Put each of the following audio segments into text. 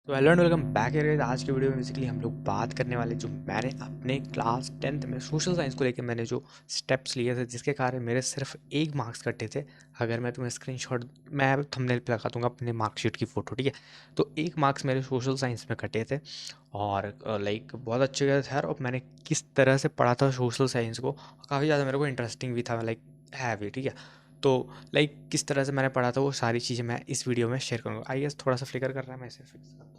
तो hello and welcome back यार। आज की वीडियो में बेसिकली हम लोग बात करने वाले जो मैंने अपने क्लास 10th में सोशल साइंस को लेकर मैंने जो स्टेप्स लिए थे जिसके कारण मेरे सिर्फ 1 मार्क्स कटे थे। अगर मैं तुम्हें स्क्रीनशॉट मैं थंबनेल पे लगा दूंगा अपने मार्कशीट की फ़ोटो, ठीक है। तो 1 मार्क्स मेरे सोशल साइंस में कटे थे और लाइक बहुत अच्छे गए थे यार। और मैंने किस तरह से पढ़ा था सोशल साइंस को, काफ़ी ज़्यादा मेरे को इंटरेस्टिंग भी था, लाइक है भी, ठीक है। तो लाइक किस तरह से मैंने पढ़ा था वो सारी चीज़ें मैं इस वीडियो में शेयर करूँगा। आई गेस थोड़ा सा फ्लिकर कर रहा है, मैं इसे फिक्स करता हूँ।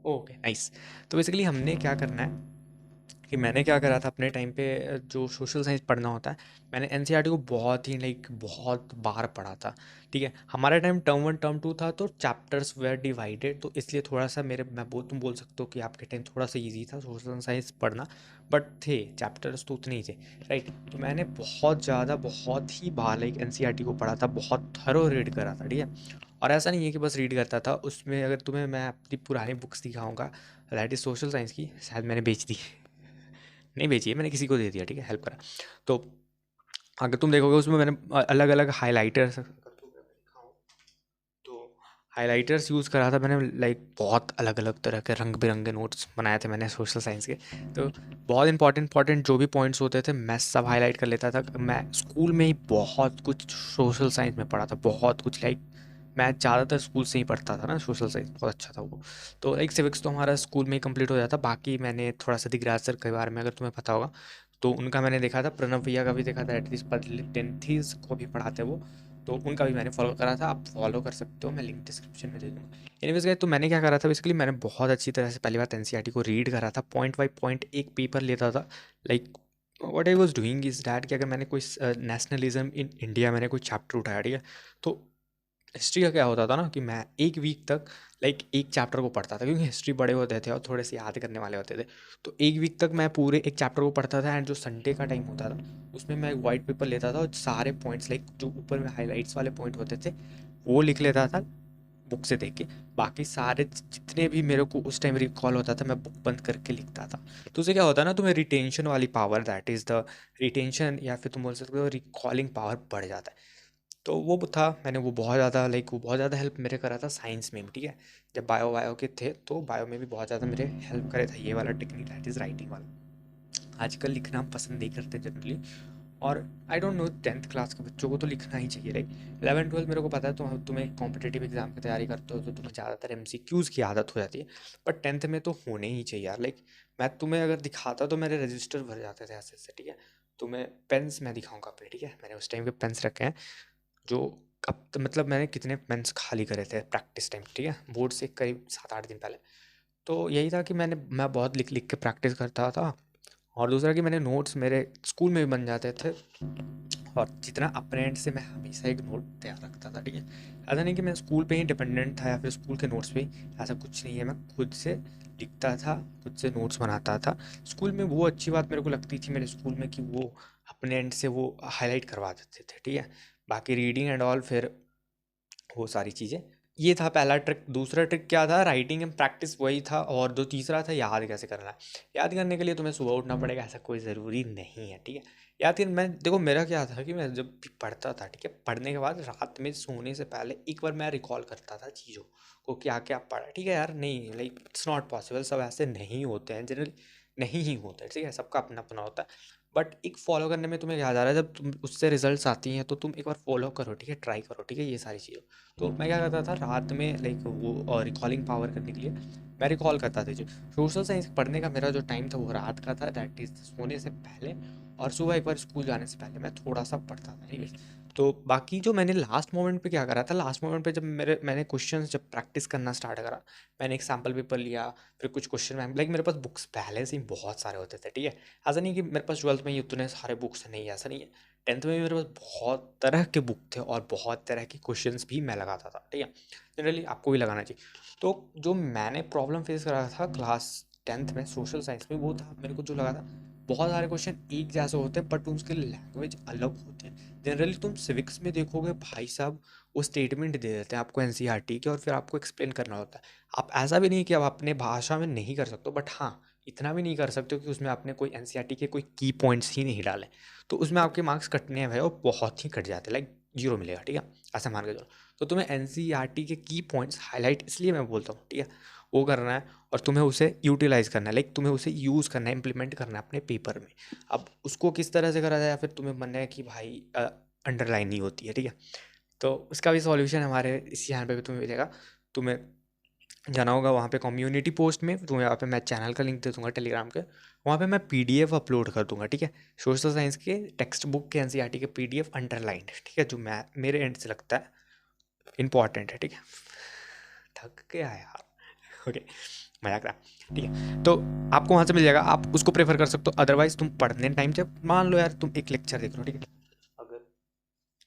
Okay nice. तो बेसिकली हमने क्या करना है कि मैंने क्या करा था अपने टाइम पे, जो सोशल साइंस पढ़ना होता है, मैंने एनसीईआरटी को बहुत ही लाइक बहुत बार पढ़ा था, ठीक है। हमारा टाइम टर्म 1 टर्म 2 था तो चैप्टर्स वेर डिवाइडेड, तो इसलिए थोड़ा सा मेरे तुम बोल सकते हो कि आपके टाइम थोड़ा सा इजी था सोशल साइंस पढ़ना। बट थे चैप्टर्स तो उतने ही थे, राइट। तो मैंने बहुत ज़्यादा बहुत ही बार लाइक एनसीईआरटी को पढ़ा था, बहुत थरो रीड करा था, ठीक है। और ऐसा नहीं है कि बस रीड करता था, उसमें अगर तुम्हें मैं अपनी पुरानी बुक्स दिखाऊंगा, दैट इज़ सोशल साइंस की, शायद मैंने बेच दी, नहीं बेची है, मैंने किसी को दे दिया, ठीक है, हेल्प करा। तो अगर तुम देखोगे उसमें मैंने अलग अलग हाइलाइटर्स, तो हाइलाइटर्स यूज़ करा था मैंने, लाइक बहुत अलग अलग तरह के रंग बिरंगे नोट्स बनाए थे मैंने सोशल साइंस के। तो बहुत इंपॉर्टेंट जो भी पॉइंट्स होते थे मैं सब हाईलाइट कर लेता था। मैं स्कूल में ही बहुत कुछ सोशल साइंस में पढ़ा था, बहुत कुछ, लाइक मैं ज़्यादातर स्कूल से ही पढ़ता था ना, सोशल साइंस बहुत अच्छा था वो। तो लाइक सिविक्स तो हमारा स्कूल में ही कंप्लीट हो जाता। बाकी मैंने थोड़ा सा दिगराज सर के बारे में अगर तुम्हें पता होगा तो उनका मैंने देखा था, प्रणव भैया का भी देखा था, एटलीस्ट पहले टेंथीज को भी पढ़ाते वो। तो उनका भी मैंने फॉलो करा था, आप फॉलो कर सकते हो, मैं लिंक डिस्क्रिप्शन में दे दूँगा। एनीवेज गाइस, तो मैंने क्या करा था बेसिकली, मैंने बहुत अच्छी तरह से पहली बार एनसीईआरटी को रीड करा था, पॉइंट बाई पॉइंट एक पेपर लेता था। Like what I was doing is that कि अगर मैंने कोई नेशनलिज्म इन इंडिया मैंने कोई चैप्टर उठाया, ठीक है। तो हिस्ट्री का क्या होता था ना कि मैं एक वीक तक लाइक एक चैप्टर को पढ़ता था, क्योंकि हिस्ट्री बड़े होते थे और थोड़े से याद करने वाले होते थे। तो एक वीक तक मैं पूरे एक चैप्टर को पढ़ता था, एंड जो संडे का टाइम होता था उसमें मैं एक वाइट पेपर लेता था और सारे पॉइंट्स लाइक जो ऊपर में हाईलाइट्स वाले पॉइंट होते थे वो लिख लेता था बुक से देख के। बाकी सारे जितने भी मेरे को उस टाइम रिकॉल होता था मैं बुक बंद करके लिखता था। तो उससे क्या होता है ना, तुम्हें रिटेंशन वाली power, that is the retention, या फिर तुम बोल सकते हो रिकॉलिंग पावर बढ़ जाता है। तो वो था, मैंने वो बहुत ज़्यादा लाइक वो बहुत ज़्यादा हेल्प मेरे करा था साइंस में भी, ठीक है। जब बायो वायो के थे तो बायो में भी बहुत ज़्यादा मेरे हेल्प करे था ये वाला टेक्निक, दैट इज़ राइटिंग वाला। आजकल लिखना हम पसंद नहीं करते जनरली। और I don't know, 10th class के बच्चों को तो लिखना ही चाहिए, लाइक 11 12 मेरे को पता है, तो तुम्हें कॉम्पिटेटिव एग्जाम की तैयारी करते हो तो तुम्हें ज़्यादातर एमसीक्यूज़ की आदत हो जाती है। बट 10th में तो होने ही चाहिए यार। लाइक मैं तुम्हें अगर दिखाता तो मेरे रजिस्टर भर जाते थे ऐसे ऐसे, ठीक है। तुम्हें पेन्स मैं दिखाऊंगा अपने, ठीक है, मैंने उस टाइम के पेन्स रखे हैं। जो अब तो मतलब मैंने कितने पेन्स खाली करे थे प्रैक्टिस टाइम, ठीक है, बोर्ड से करीब 7 8 दिन पहले। तो यही था कि मैं बहुत लिख लिख के प्रैक्टिस करता था। और दूसरा कि मैंने नोट्स मेरे स्कूल में भी बन जाते थे, और जितना अप्रेंट से मैं हमेशा एक नोट तैयार रखता था, ठीक है। ऐसा नहीं कि मैं स्कूल पे ही डिपेंडेंट था या फिर स्कूल के नोट्स पे ही, ऐसा कुछ नहीं है। मैं खुद से लिखता था, खुद से नोट्स बनाता था। स्कूल में वो अच्छी बात मेरे को लगती थी मेरे स्कूल में कि वो अपने एंड से वो हाईलाइट करवा देते थे, ठीक है। बाकी रीडिंग एंड ऑल फिर वो सारी चीज़ें, ये था पहला ट्रिक। दूसरा ट्रिक क्या था, राइटिंग एंड प्रैक्टिस वही था। और जो तीसरा था, याद कैसे करना है। याद करने के लिए तुम्हें सुबह उठना पड़ेगा, ऐसा कोई ज़रूरी नहीं है, ठीक है। याद कर, मैं देखो मेरा क्या था कि मैं जब भी पढ़ता था, ठीक है, पढ़ने के बाद रात में सोने से पहले एक बार मैं रिकॉल करता था चीज़ों को, क्या क्या पढ़ा, ठीक है यार। नहीं लाइक इट्स नॉट पॉसिबल, सब ऐसे नहीं होते हैं जनरली, नहीं ही होता है, ठीक है, सबका अपना अपना होता है। बट एक फॉलो करने में तुम्हें याद आ रहा है, जब तुम उससे रिजल्ट्स आती हैं तो तुम एक बार फॉलो करो, ठीक है, ट्राई करो, ठीक है, ये सारी चीज़ें। तो मैं क्या करता था रात में, लाइक वो रिकॉलिंग पावर करने के लिए मैं रिकॉल करता था। जो सोशल साइंस पढ़ने का मेरा जो टाइम था वो रात का था, दैट इज़ सोने से पहले। और सुबह एक बार स्कूल जाने से पहले मैं थोड़ा सा पढ़ता था, ठीक है। तो बाकी जो मैंने लास्ट मोमेंट पे क्या करा था, लास्ट मोमेंट पे जब मैंने क्वेश्चंस जब प्रैक्टिस करना स्टार्ट करा, मैंने एक सैम्पल पेपर लिया, फिर कुछ क्वेश्चन में लाइक मेरे पास बुक्स पहले से ही बहुत सारे होते थे, ठीक है। ऐसा नहीं कि मेरे पास 12th में ही उतने सारे बुक्स नहीं, ऐसा नहीं है। 10th में भी मेरे पास बहुत तरह के बुक थे और बहुत तरह के क्वेश्चंस भी मैं लगाता था, ठीक है। जनरली आपको भी लगाना चाहिए। तो जो मैंने प्रॉब्लम फेस करा था क्लास 10th में सोशल साइंस में, वो था मेरे को जो लगा था, बहुत सारे क्वेश्चन एक जैसे होते हैं बट उसके लैंग्वेज अलग होते हैं। जनरली तुम सिविक्स में देखोगे भाई साहब, वो स्टेटमेंट दे देते हैं आपको एनसीईआरटी के और फिर आपको एक्सप्लेन करना होता है। आप ऐसा भी नहीं कि आप अपने भाषा में नहीं कर सकते, बट हाँ, इतना भी नहीं कर सकते कि उसमें आपने कोई एनसीईआरटी के कोई की पॉइंट्स ही नहीं डाले। तो उसमें आपके मार्क्स कटने हैं भाई, और बहुत ही कट जाते हैं, लाइक जीरो मिलेगा, ठीक है, ऐसा मान के चलो। तो तुम्हें एनसीईआरटी के की पॉइंट्स हाईलाइट इसलिए मैं बोलता हूँ, ठीक है, वो करना है और तुम्हें उसे यूटिलाइज करना है, लाइक तुम्हें उसे यूज़ करना है, इम्प्लीमेंट करना है अपने पेपर में। अब उसको किस तरह से करा जाए, या फिर तुम्हें बनना है कि भाई अंडरलाइन नहीं होती है, ठीक है, तो उसका भी सॉल्यूशन हमारे इस चैनल पे भी तुम्हें मिलेगा। तुम्हें जाना होगा वहाँ पे कम्युनिटी पोस्ट में, तुम्हें यहाँ पे मैं चैनल का लिंक दे दूँगा टेलीग्राम के, वहाँ पे मैं पीडीएफ अपलोड कर दूँगा, ठीक है, सोशल साइंस के टेक्स्ट बुक के एनसीईआरटी के पीडीएफ अंडरलाइंड, ठीक है, जो मैं मेरे एंड से लगता है इंपॉर्टेंट है, ठीक है। थक गया यार, ओके, मजाक रहा, ठीक है, तो आपको वहाँ से मिल जाएगा, आप उसको प्रेफर कर सकते हो। अदरवाइज तुम पढ़ने टाइम जब मान लो यार तुम एक लेक्चर देख रहे हो, ठीक है, अगर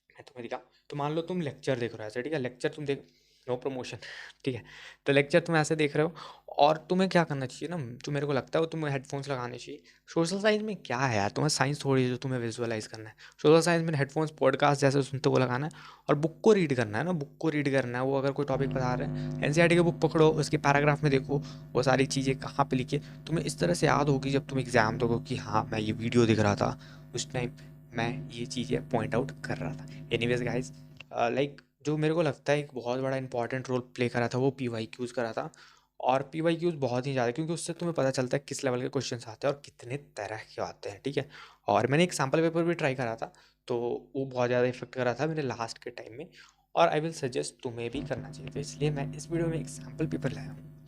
मैं तुम्हें दिखा, तो मान लो तुम लेक्चर देख रहे हो ऐसे, ठीक है, लेक्चर तुम देख, नो प्रमोशन, ठीक है, तो लेक्चर तुम ऐसे देख रहे हो और तुम्हें क्या करना चाहिए ना, जो मेरे को लगता है वो तुम्हें हेडफोन्स लगाने चाहिए। सोशल साइंस में क्या है यार, तुम्हें साइंस थोड़ी है जो तुम्हें विजुअलाइज करना है, सोशल साइंस में हेडफोन्स पॉडकास्ट जैसे सुनते वो लगाना है और बुक को रीड करना है ना, बुक को रीड करना है। वो अगर कोई टॉपिक बता रहे हैं, एनसीईआरटी की बुक पकड़ो, उसके पैराग्राफ में देखो वो सारी चीज़ें कहाँ पे लिखी है, तुम्हें इस तरह से याद होगी जब तुम एग्जाम दोगे कि हाँ मैं ये वीडियो दिख रहा था उस टाइम, मैं ये चीज़ें पॉइंट आउट कर रहा था। एनीवेज गाइज, लाइक जो मेरे को लगता है एक बहुत बड़ा इंपॉर्टेंट रोल प्ले करा था वो पीवाईक्यूज़ करा था, और पीवाईक्यूज़ बहुत ही ज़्यादा, क्योंकि उससे तुम्हें पता चलता है किस लेवल के क्वेश्चंस आते हैं और कितने तरह के आते हैं, ठीक है। और मैंने एक सैम्पल पेपर भी ट्राई करा था, तो वो बहुत ज़्यादा इफेक्ट करा था मेरे लास्ट के टाइम में, और आई विल सजेस्ट तुम्हें भी करना चाहिए, तो इसलिए मैं इस वीडियो में एक सैम्पल पेपर लाया हूँ,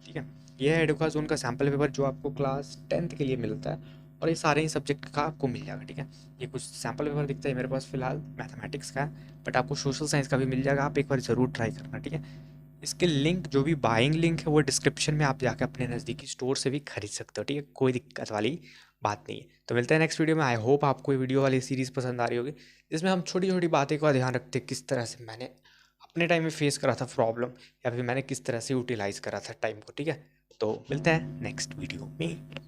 ठीक है। ये है एडुकाज़ोन का सैम्पल पेपर जो आपको क्लास 10th के लिए मिलता है, और ये सारे ही सब्जेक्ट का आपको मिल जाएगा, ठीक है। ये कुछ सैम्पल पेपर दिखता है मेरे पास फिलहाल मैथमेटिक्स का है, बट आपको सोशल साइंस का भी मिल जाएगा, आप एक बार ज़रूर ट्राई करना, ठीक है। इसके लिंक, जो भी बाइंग लिंक है वो डिस्क्रिप्शन में, आप जाकर अपने नज़दीकी स्टोर से भी खरीद सकते हो, ठीक है, कोई दिक्कत वाली बात नहीं है। तो मिलते हैं नेक्स्ट वीडियो में। आई होप आपको ये वीडियो वाली सीरीज़ पसंद आ रही होगी, जिसमें हम छोटी छोटी बातें का ध्यान रखते हैं, किस तरह से मैंने अपने टाइम में फेस करा था प्रॉब्लम, या फिर मैंने किस तरह से यूटिलाइज़ करा था टाइम को, ठीक है। तो मिलते हैं नेक्स्ट वीडियो में।